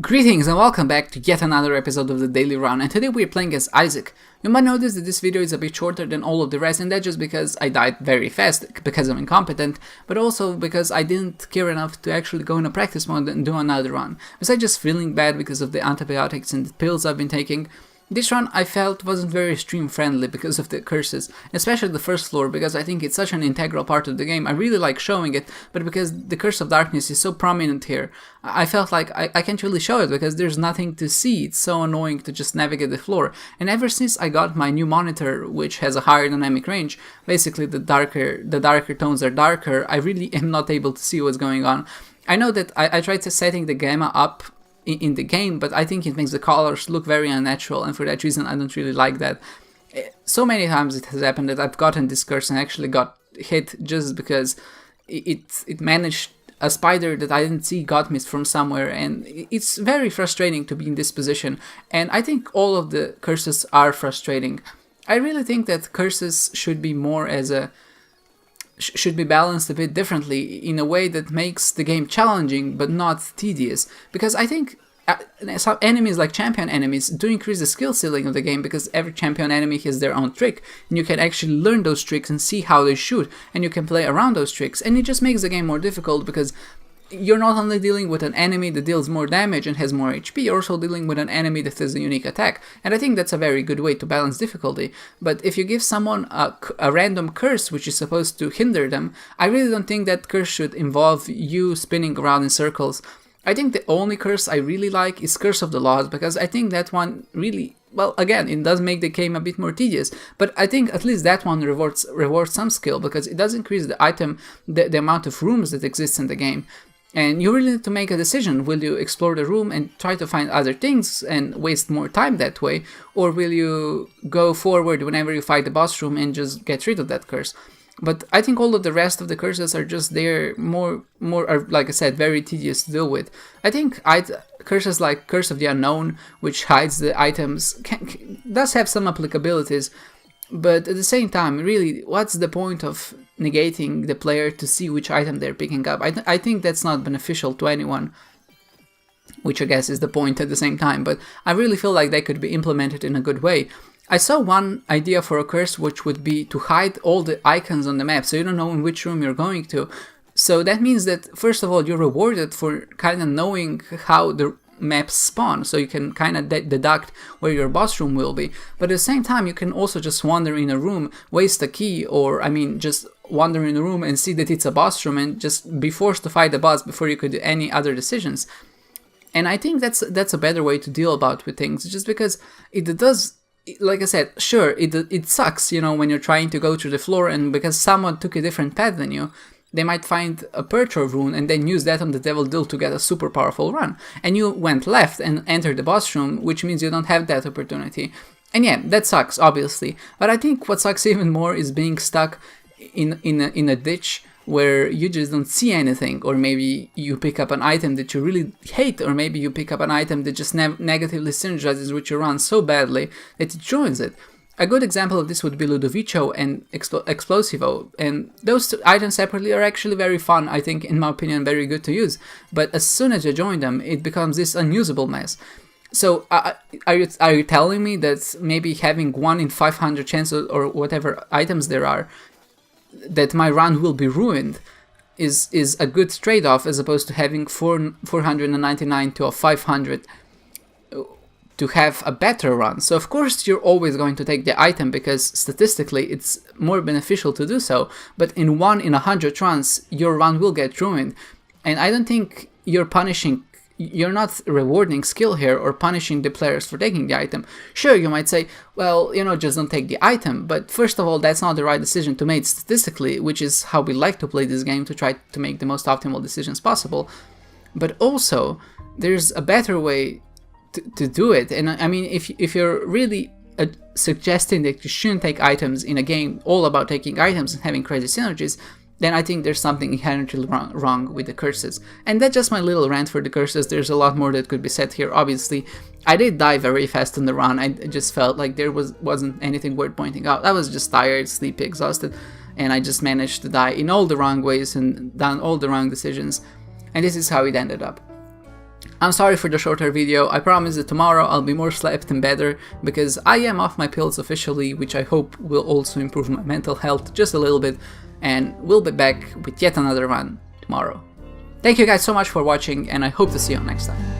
Greetings and welcome back to yet another episode of the Daily Run, and today we're playing as Isaac. You might notice that this video is a bit shorter than all of the rest, and that's just because I died very fast because I'm incompetent, but also because I didn't care enough to actually go in a practice mode and do another run. Besides just feeling bad because of the antibiotics and the pills I've been taking, this run I felt wasn't very stream friendly because of the curses, especially the first floor, because I think it's such an integral part of the game. I really like showing it, but because the Curse of Darkness is so prominent here, I felt like I can't really show it because there's nothing to see. It's so annoying to just navigate the floor. And ever since I got my new monitor, which has a higher dynamic range, basically the darker tones are darker, I really am not able to see what's going on. I know that I tried setting the gamma up in the game, but I think it makes the colors look very unnatural, and for that reason I don't really like that. So many times it has happened that I've gotten this curse and actually got hit just because it managed a spider that I didn't see got missed from somewhere, and it's very frustrating to be in this position, and I think all of the curses are frustrating. I really think that curses should be more should be balanced a bit differently in a way that makes the game challenging but not tedious, because I think some enemies like champion enemies do increase the skill ceiling of the game, because every champion enemy has their own trick and you can actually learn those tricks and see how they shoot, and you can play around those tricks, and it just makes the game more difficult because you're not only dealing with an enemy that deals more damage and has more HP, you're also dealing with an enemy that has a unique attack, and I think that's a very good way to balance difficulty. But if you give someone a random curse which is supposed to hinder them, I really don't think that curse should involve you spinning around in circles. I think the only curse I really like is Curse of the Lost, because I think that one really, well, again, it does make the game a bit more tedious, but I think at least that one rewards some skill, because it does increase the amount of rooms that exist in the game. And you really need to make a decision. Will you explore the room and try to find other things and waste more time that way? Or will you go forward whenever you fight the boss room and just get rid of that curse? But I think all of the rest of the curses are just there, more are, like I said, very tedious to deal with. I think curses like Curse of the Unknown, which hides the items, does have some applicabilities, but at the same time, really, what's the point of negating the player to see which item they're picking up? I think that's not beneficial to anyone, which I guess is the point at the same time, but I really feel like they could be implemented in a good way. I saw one idea for a curse which would be to hide all the icons on the map, so you don't know in which room you're going to. So that means that, first of all, you're rewarded for kind of knowing how the maps spawn, so you can kind of deduct where your boss room will be, but at the same time you can also just wander in a room, waste a key, or just wander in a room and see that it's a boss room and just be forced to fight the boss before you could do any other decisions. And I think that's a better way to deal with things, just because it does, like I said, sure, it sucks, when you're trying to go through the floor and because someone took a different path than you, they might find a Perthrow rune and then use that on the Devil Deal to get a super powerful run. And you went left and entered the boss room, which means you don't have that opportunity. And yeah, that sucks, obviously. But I think what sucks even more is being stuck in a ditch where you just don't see anything, or maybe you pick up an item that you really hate, or maybe you pick up an item that just negatively synergizes with your run so badly that it ruins it. A good example of this would be Ludovico and Explosivo, and those two items separately are actually very fun, I think, in my opinion, very good to use, but as soon as you join them, it becomes this unusable mess. So are you telling me that maybe having 1 in 500 chance or whatever items there are, that my run will be ruined is a good trade-off, as opposed to having 499 to a 500 to have a better run? So of course you're always going to take the item because statistically it's more beneficial to do so, but in 1 in 100 runs your run will get ruined, and I don't think you're not rewarding skill here or punishing the players for taking the item. Sure, you might say, well, just don't take the item, but first of all, that's not the right decision to make statistically, which is how we like to play this game, to try to make the most optimal decisions possible. But also, there's a better way to do it, and I mean, if you're really suggesting that you shouldn't take items in a game all about taking items and having crazy synergies, then I think there's something inherently wrong with the curses. And that's just my little rant for the curses. There's a lot more that could be said here, obviously. I did die very fast on the run. I just felt like there wasn't anything worth pointing out. I was just tired, sleepy, exhausted, and I just managed to die in all the wrong ways and done all the wrong decisions. And this is how it ended up. I'm sorry for the shorter video. I promise that tomorrow I'll be more slept and better, because I am off my pills officially, which I hope will also improve my mental health just a little bit, and we'll be back with yet another one tomorrow. Thank you guys so much for watching, and I hope to see you next time.